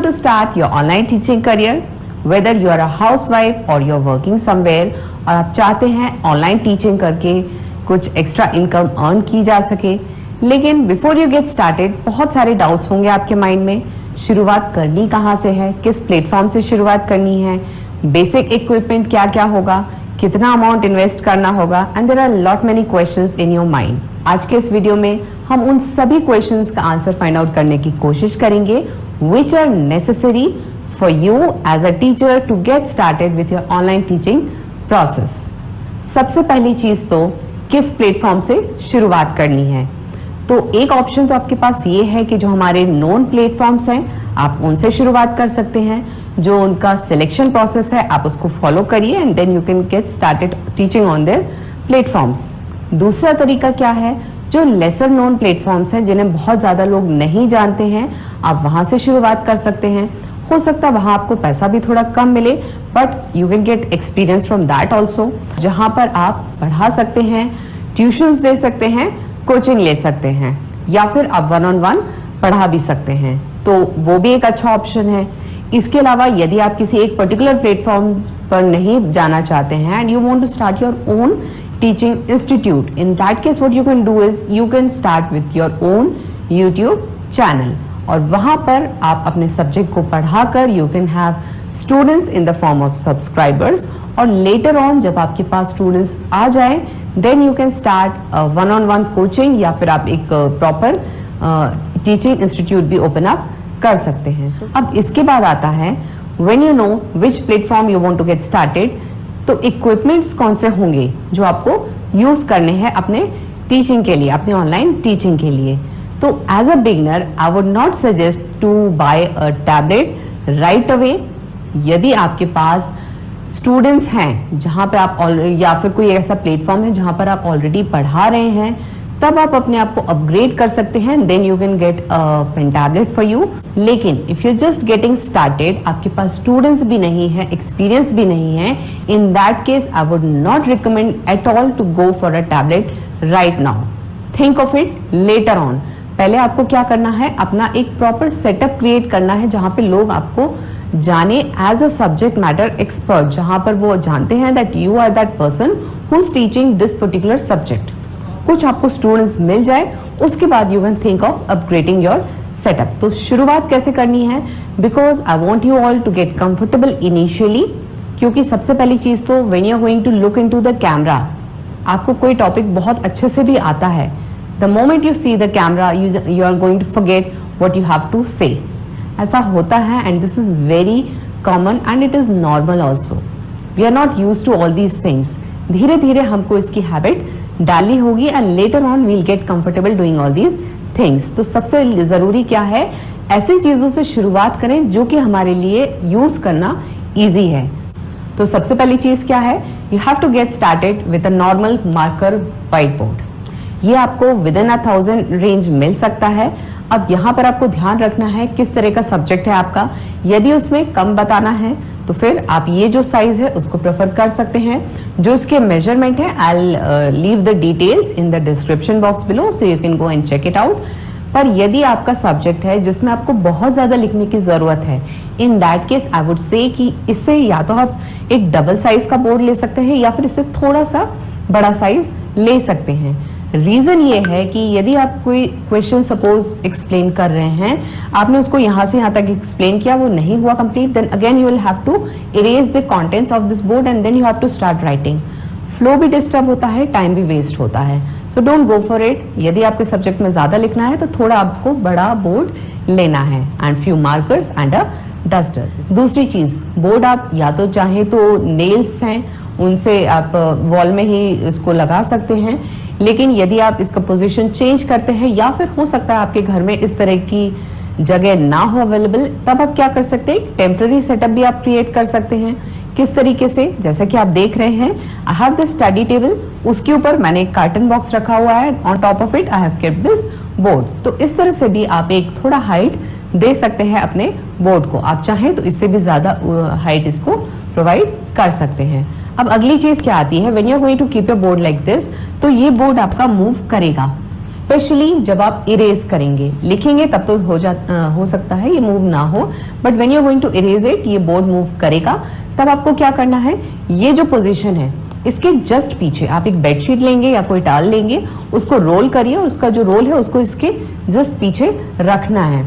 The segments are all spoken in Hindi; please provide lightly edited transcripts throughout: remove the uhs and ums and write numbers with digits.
to start your online teaching career, whether you are a housewife or you're working somewhere और आप चाहते हैं ऑनलाइन टीचिंग करके कुछ एक्स्ट्रा इनकम अर्न की जा सके, लेकिन बिफोर यू गेट स्टार्टेड बहुत सारे डाउट्स होंगे आपके माइंड में। शुरुआत करनी कहाँ से है, किस प्लेटफॉर्म से शुरुआत करनी है, बेसिक इक्विपमेंट क्या क्या होगा, कितना अमाउंट इन्वेस्ट करना होगा, and there are lot many questions in your mind. आज के इस वीडियो में हम उन सभी क्वेश्चंस का आंसर फाइंड आउट करने की कोशिश करेंगे which are necessary for you as a teacher to get started with your online teaching process। सबसे पहली चीज तो किस प्लेटफॉर्म से शुरुआत करनी है। तो एक ऑप्शन तो आपके पास ये है कि जो हमारे नोन प्लेटफॉर्म्स हैं आप उनसे शुरुआत कर सकते हैं। जो उनका सिलेक्शन प्रोसेस है आप उसको फॉलो करिए and then you can get started teaching on their platforms. दूसरा तरीका क्या है, जो लेसर नोन प्लेटफॉर्म्स हैं जिन्हें बहुत ज़्यादा लोग नहीं जानते हैं, आप वहाँ से शुरुआत कर सकते हैं। हो सकता है वहाँ आपको पैसा भी थोड़ा कम मिले, but you can gate experience from that also, जहाँ पर आप पढ़ा सकते हैं, ट्यूशंस दे सकते हैं, कोचिंग ले सकते हैं, या फिर आप 1-on-1 पढ़ा भी सकते हैं, तो वो भी एक अच्छा ऑप्शन है। इसके अलावा यदि आप किसी एक पर्टिकुलर प्लेटफॉर्म पर नहीं जाना चाहते हैं and you want to start your own teaching institute, in that case what you can do is you can start with your own YouTube channel और वहाँ पर आप अपने सब्जेक्ट को पढ़ाकर you can have students in the form of subscribers और later on जब आपके पास students आ जाए then you can start one-on-one coaching या फिर आप एक proper teaching institute भी open up कर सकते हैं। अब इसके बाद आता है when you know which platform you want to get started, तो इक्विपमेंट्स कौन से होंगे जो आपको यूज करने हैं अपने टीचिंग के लिए, अपने ऑनलाइन टीचिंग के लिए। तो as a beginner I would not suggest to buy a tablet right away. यदि आपके पास स्टूडेंट्स हैं जहां पे आप या फिर कोई ऐसा प्लेटफॉर्म है जहां पर आप ऑलरेडी पढ़ा रहे हैं, तब आप अपने आप को अपग्रेड कर सकते हैं, then you can get a pen tablet for you. लेकिन if you just getting started, आपके पास स्टूडेंट्स भी नहीं है, एक्सपीरियंस भी नहीं है, in that case I would not recommend at all to go for a tablet right now. Think of it later on. पहले आपको क्या करना है, अपना एक प्रॉपर सेटअप क्रिएट करना है जहां पे लोग आपको जाने as a subject matter expert, जहां पर वो जानते हैं that you are that person who is teaching this particular subject. कुछ आपको स्टूडेंट्स मिल जाए, उसके बाद you can think of upgrading your setup. तो शुरुआत कैसे करनी है, because I want you all to get comfortable initially, क्योंकि सबसे पहली चीज तो when you are going to look into the camera, आपको कोई टॉपिक बहुत अच्छे से भी आता है, the moment you see the camera you are going to forget what you have to say. ऐसा होता है and this is very common and it is normal also. We are not use to all these things. धीरे धीरे हमको इसकी हैबिट डालनी होगी and later on we'll get comfortable doing all these things. तो सबसे जरूरी क्या है, ऐसी चीजों से शुरुआत करें जो कि हमारे लिए यूज करना इजी है। तो सबसे पहली चीज क्या है, you have to get started with a normal marker white board. ये आपको विद इन 1000 रेंज मिल सकता है। अब यहाँ पर आपको ध्यान रखना है किस तरह का सब्जेक्ट है आपका। यदि उसमें कम बताना है तो फिर आप ये जो साइज है उसको प्रेफर कर सकते हैं। जो इसके मेजरमेंट है I leave the details in the description box below so you can go and check it out. पर यदि आपका सब्जेक्ट है जिसमें आपको बहुत ज्यादा लिखने की जरूरत है, in that case I would say कि इससे या तो आप एक डबल साइज का बोर्ड ले सकते हैं या फिर इससे थोड़ा सा बड़ा साइज ले सकते हैं। रीजन ये है कि यदि आप कोई क्वेश्चन सपोज एक्सप्लेन कर रहे हैं, आपने उसको यहाँ से यहाँ तक एक्सप्लेन किया, वो नहीं हुआ complete, then again you will have to erase the contents of this board and then you have to start writing. Flow भी डिस्टर्ब होता है, टाइम भी वेस्ट होता है, so don't go for it. यदि आपके सब्जेक्ट में ज्यादा लिखना है तो थोड़ा आपको बड़ा बोर्ड लेना है and few markers and a duster. दूसरी चीज, बोर्ड आप या तो चाहे तो नेल्स हैं उनसे आप वॉल में ही इसको लगा सकते हैं, लेकिन यदि आप इसका पोजीशन चेंज करते हैं या फिर हो सकता है आपके घर में इस तरह की जगह ना हो अवेलेबल, तब आप क्या कर सकते हैं, टेम्पररी सेटअप भी आप क्रिएट कर सकते हैं। किस तरीके से, जैसा कि आप देख रहे हैं, I have this study table, उसके ऊपर मैंने एक कार्टन बॉक्स रखा हुआ है, on top of it I have kept this board. तो इस तरह से भी आप एक थोड़ा हाइट दे सकते हैं अपने बोर्ड को। आप चाहें तो इससे भी ज्यादा हाइट इसको प्रोवाइड कर सकते हैं। अब अगली चीज क्या आती है, when you are going to keep your board like this, तो ये बोर्ड आपका मूव करेगा। स्पेशली जब आप इरेज करेंगे। लिखेंगे तब तो हो सकता है ये मूव ना हो, but when you are going to erase it, ये बोर्ड मूव करेगा। तब आपको क्या करना है, ये जो पोजीशन है इसके जस्ट पीछे आप एक बेडशीट लेंगे या कोई टाल लेंगे, उसको रोल करिए और उसका जो रोल है उसको इसके जस्ट पीछे रखना है।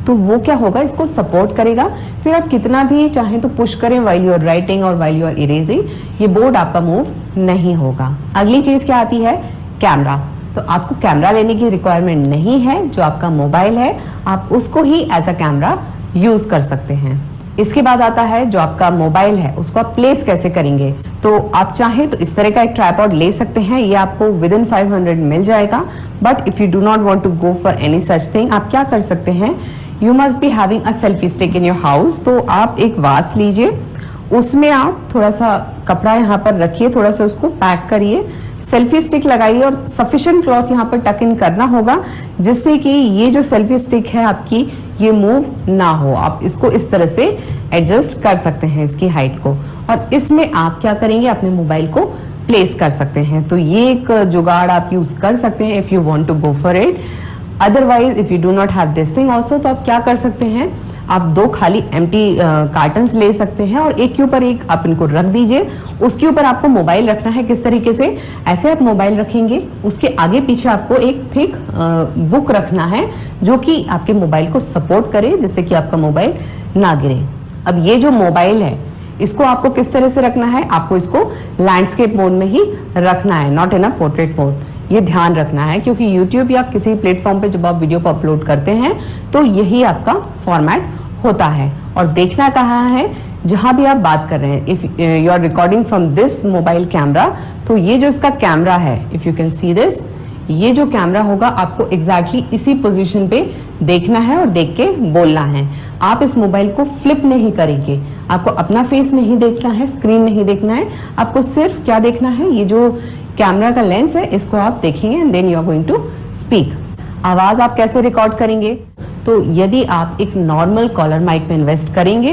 तो वो क्या होगा, इसको सपोर्ट करेगा। फिर आप कितना भी चाहें तो पुश करें व्हाइल यू आर राइटिंग और व्हाइल यू आर इरेजिंग, ये बोर्ड आपका मूव नहीं होगा। अगली चीज क्या आती है, कैमरा। तो आपको कैमरा लेने की रिक्वायरमेंट नहीं है, जो आपका मोबाइल है आप उसको ही एज अ कैमरा यूज कर सकते हैं। इसके बाद आता है जो आपका मोबाइल है उसको आप प्लेस कैसे करेंगे। तो आप चाहें तो इस तरह का एक ट्राइपॉड ले सकते हैं, ये आपको विद इन 500 मिल जाएगा। But if you do not want to go for any such thing, आप क्या कर सकते हैं, you must be having a selfie stick in your house. तो आप एक वास लीजिए, उसमें आप थोड़ा सा कपड़ा यहाँ पर रखिए, थोड़ा सा उसको पैक करिए, सेल्फी स्टिक लगाइए और सफिशिएंट क्लॉथ यहाँ पर टक इन करना होगा, जिससे कि ये जो सेल्फी स्टिक है आपकी ये मूव ना हो। आप इसको इस तरह से एडजस्ट कर सकते हैं इसकी हाइट को, और इसमें आप क्या करेंगे, अपने मोबाइल को प्लेस कर सकते हैं। तो ये एक जुगाड़ आप यूज कर सकते हैं if you want to go for it. Otherwise if you do not have this thing also, तो आप क्या कर सकते हैं, आप दो खाली एम्प्टी कार्टन्स ले सकते हैं और एक के ऊपर एक आप इनको रख दीजिए। उसके ऊपर आपको मोबाइल रखना है। किस तरीके से, ऐसे आप मोबाइल रखेंगे, उसके आगे पीछे आपको एक थिक बुक रखना है जो कि आपके मोबाइल को सपोर्ट करे, जिससे कि आपका मोबाइल ना गिरे। अब ये जो मोबाइल है इसको आपको किस तरह से रखना है, आपको इसको लैंडस्केप मोड में ही रखना है, not in a portrait mode. ये ध्यान रखना है, क्योंकि YouTube या किसी प्लेटफॉर्म पे जब आप वीडियो को अपलोड करते हैं तो यही आपका फॉर्मेट होता है। और देखना कहाँ है, जहां भी आप बात कर रहे हैं। If you are recording from this mobile camera, तो ये जो इसका कैमरा है, if you can see this, ये जो कैमरा होगा आपको एग्जैक्टली इसी पोजीशन पे देखना है और देख के बोलना है। आप इस मोबाइल को फ्लिप नहीं करेंगे, आपको अपना फेस नहीं देखना है, स्क्रीन नहीं देखना है, आपको सिर्फ क्या देखना है, ये जो कैमरा का लेंस है इसको आप देखेंगे and then you are going to speak. आवाज आप कैसे रिकॉर्ड करेंगे, तो यदि आप एक नॉर्मल कॉलर माइक में इन्वेस्ट करेंगे,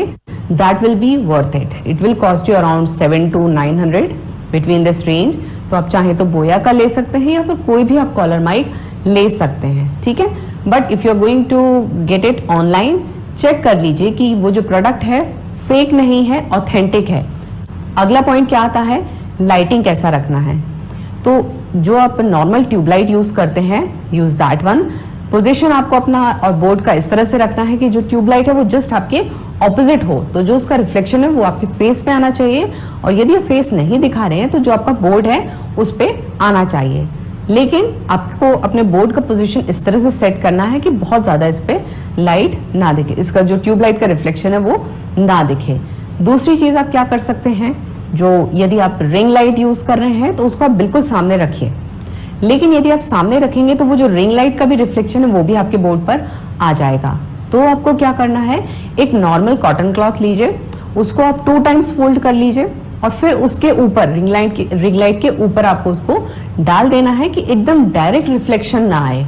that will be worth it. It will cost you around 700 to 900 between this range. तो आप चाहें तो बोया का ले सकते हैं या फिर कोई भी आप कॉलर माइक ले सकते हैं, ठीक है। But if you are going to get it online, check कर लीजिए कि वो जो प्रोडक्ट है फेक नहीं है, ऑथेंटिक है। अगला पॉइंट क्या आता है, लाइटिंग कैसा रखना है। तो जो आप नॉर्मल ट्यूबलाइट यूज करते हैं, यूज दैट वन। पोजीशन आपको अपना और बोर्ड का इस तरह से रखना है कि जो ट्यूबलाइट है वो जस्ट आपके ऑपोजिट हो, तो जो उसका रिफ्लेक्शन है वो आपके फेस पे आना चाहिए। और यदि फेस नहीं दिखा रहे हैं तो जो आपका बोर्ड है उस पे आना चाहिए। लेकिन आपको अपने बोर्ड का पोजीशन इस तरह से सेट करना है कि बहुत ज्यादा इस पे लाइट ना दिखे, इसका जो ट्यूबलाइट का रिफ्लेक्शन है वो ना दिखे। दूसरी चीज आप क्या कर सकते हैं, जो यदि आप रिंग लाइट यूज कर रहे हैं तो उसको आप बिल्कुल सामने रखिए। लेकिन यदि आप सामने रखेंगे तो वो जो रिंग लाइट का भी रिफ्लेक्शन है वो भी आपके बोर्ड पर आ जाएगा। तो आपको क्या करना है, एक नॉर्मल कॉटन क्लॉथ लीजिए, उसको आप 2 times फोल्ड कर लीजिए और फिर उसके ऊपर रिंग लाइट के ऊपर आपको उसको डाल देना है कि एकदम डायरेक्ट रिफ्लेक्शन ना आए,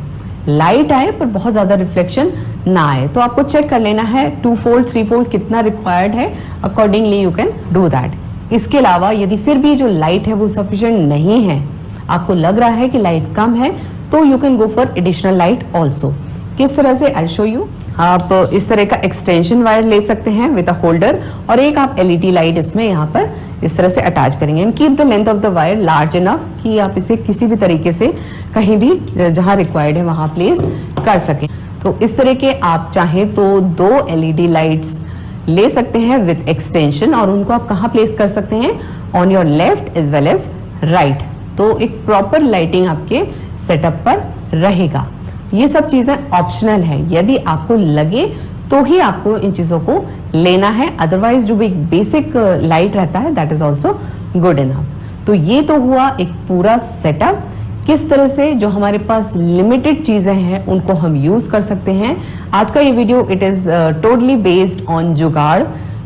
लाइट आए पर बहुत ज्यादा रिफ्लेक्शन ना आए। तो आपको चेक कर लेना है 2 fold 3 fold कितना रिक्वायर्ड है, accordingly you can do that. इसके अलावा यदि फिर भी जो लाइट है वो सफिशिएंट नहीं है, आपको लग रहा है कि लाइट कम है, तो you can go for additional light also. किस तरह से, आई शो यू। आप इस तरह का एक्सटेंशन वायर ले सकते हैं विद अ होल्डर, और एक आप एलईडी लाइट इसमें यहाँ पर इस तरह से अटैच करेंगे। And keep the length of the wire large enough कि आप इसे किसी भी तरीके से कहीं भी जहां रिक्वायर्ड है वहां प्लेस कर सकें। तो इस तरह के आप चाहें तो 2 एलईडी लाइट्स ले सकते हैं विद एक्सटेंशन, और उनको आप कहाँ प्लेस कर सकते हैं, on your left as well as right. तो एक प्रॉपर लाइटिंग आपके सेटअप पर रहेगा। ये सब चीजें ऑप्शनल है, यदि आपको लगे तो ही आपको इन चीजों को लेना है, अदरवाइज जो एक बेसिक लाइट रहता है that is also good enough. तो ये तो हुआ एक पूरा सेटअप, किस तरह से जो हमारे पास लिमिटेड चीजें हैं उनको हम यूज कर सकते हैं। आज का ये video it is totally based on जुगाड़।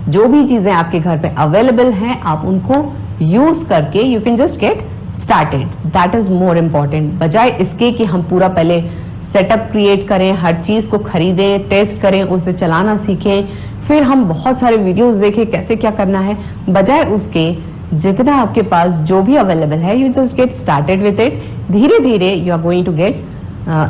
जो भी चीजें आपके घर पे अवेलेबल हैं आप उनको यूज करके you can just get started, that is more important, बजाय इसके कि हम पूरा पहले सेटअप क्रिएट करें, हर चीज को खरीदें, टेस्ट करें, उसे चलाना सीखें, फिर हम बहुत सारे वीडियोस देखें कैसे क्या करना है। बजाय उसके जितना आपके पास जो भी अवेलेबल है, you just get started with it. धीरे धीरे you are going to get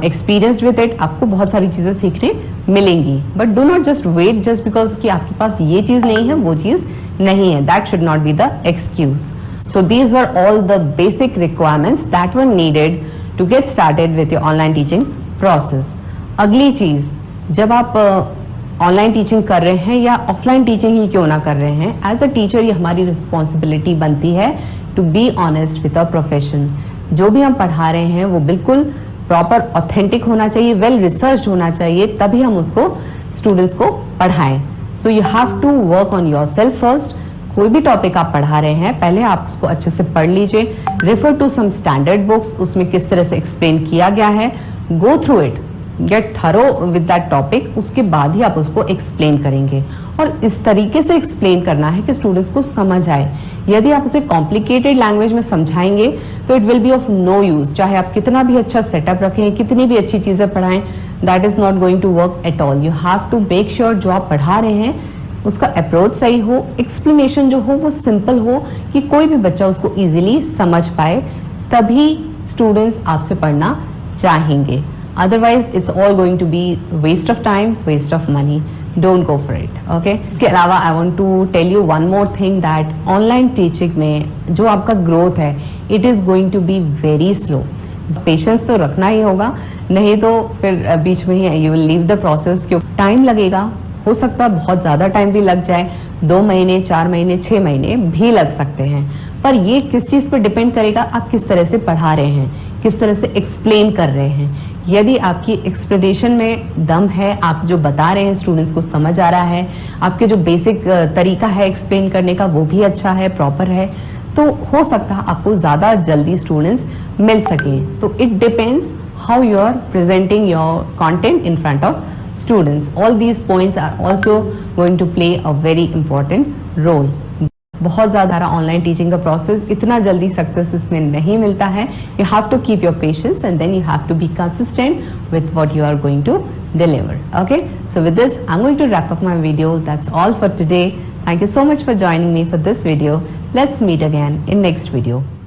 experienced with it, आपको बहुत सारी चीज़ें सीखने मिलेंगी. But do not just wait just because कि आपके पास ये चीज़ नहीं है, वो चीज़ नहीं है. That should not be the excuse. So these were all the basic requirements that were needed to get started with your online teaching process. अगली चीज़, जब आप ऑनलाइन टीचिंग कर रहे हैं या ऑफलाइन टीचिंग ही क्यों ना कर रहे हैं, एज अ टीचर ये हमारी रिस्पॉन्सिबिलिटी बनती है to be honest with a profession. जो भी हम पढ़ा रहे हैं वो बिल्कुल प्रॉपर ऑथेंटिक होना चाहिए, वेल रिसर्च होना चाहिए, तभी हम उसको स्टूडेंट्स को पढ़ाएं. So you have to work on yourself first. कोई भी टॉपिक आप पढ़ा रहे हैं, पहले आप उसको अच्छे से पढ़ लीजिए. Refer to some standard books, उसमें किस तरह से एक्सप्लेन किया गया है, go through it, get thorough with that topic. उसके बाद ही आप उसको एक्सप्लेन करेंगे, और इस तरीके से एक्सप्लेन करना है कि स्टूडेंट्स को समझ आए. यदि आप उसे कॉम्प्लिकेटेड लैंग्वेज में समझाएंगे तो it will be of no use. चाहे आप कितना भी अच्छा सेटअप रखें, कितनी भी अच्छी चीज़ें पढ़ाएं, that is not going to work at all. You have to make sure जो आप पढ़ा रहे हैं उसका अप्रोच सही हो, एक्सप्लेनेशन जो हो वो सिंपल हो कि कोई भी बच्चा उसको इजीली समझ पाए, तभी स्टूडेंट्स आपसे पढ़ना चाहेंगे. Otherwise it's all going to be waste of time, waste of money. Don't go for it. Okay, इसके अलावा I want to tell you one more thing, that online teaching में जो आपका ग्रोथ है, it is going to be very slow. Patience तो रखना ही होगा, नहीं तो फिर बीच में ही you will leave the process. क्यों टाइम लगेगा, हो सकता है बहुत ज़्यादा टाइम भी लग जाए, 2 महीने, 4 महीने, 6 महीने भी लग सकते हैं. पर ये किस चीज़ पर डिपेंड करेगा, आप किस तरह से पढ़ा रहे हैं, किस तरह से एक्सप्लेन कर रहे हैं. यदि आपकी एक्सप्लेनेशन में दम है, आप जो बता रहे हैं स्टूडेंट्स को समझ आ रहा है, आपके जो बेसिक तरीका है एक्सप्लेन करने का वो भी अच्छा है, प्रॉपर है, तो हो सकता है आपको ज़्यादा जल्दी स्टूडेंट्स मिल सकें. तो it depends how you are presenting your content in front of students. All these points are also going to play a very important role. बहुत ज़्यादा ऑनलाइन टीचिंग का प्रोसेस इतना जल्दी सक्सेस इसमें नहीं मिलता है. You have to keep your patience and then you have to be consistent with what you are going to deliver. Okay, so with this I am going to wrap up my video. That's all for today. Thank you so much for joining me for this video. Let's meet again in next video.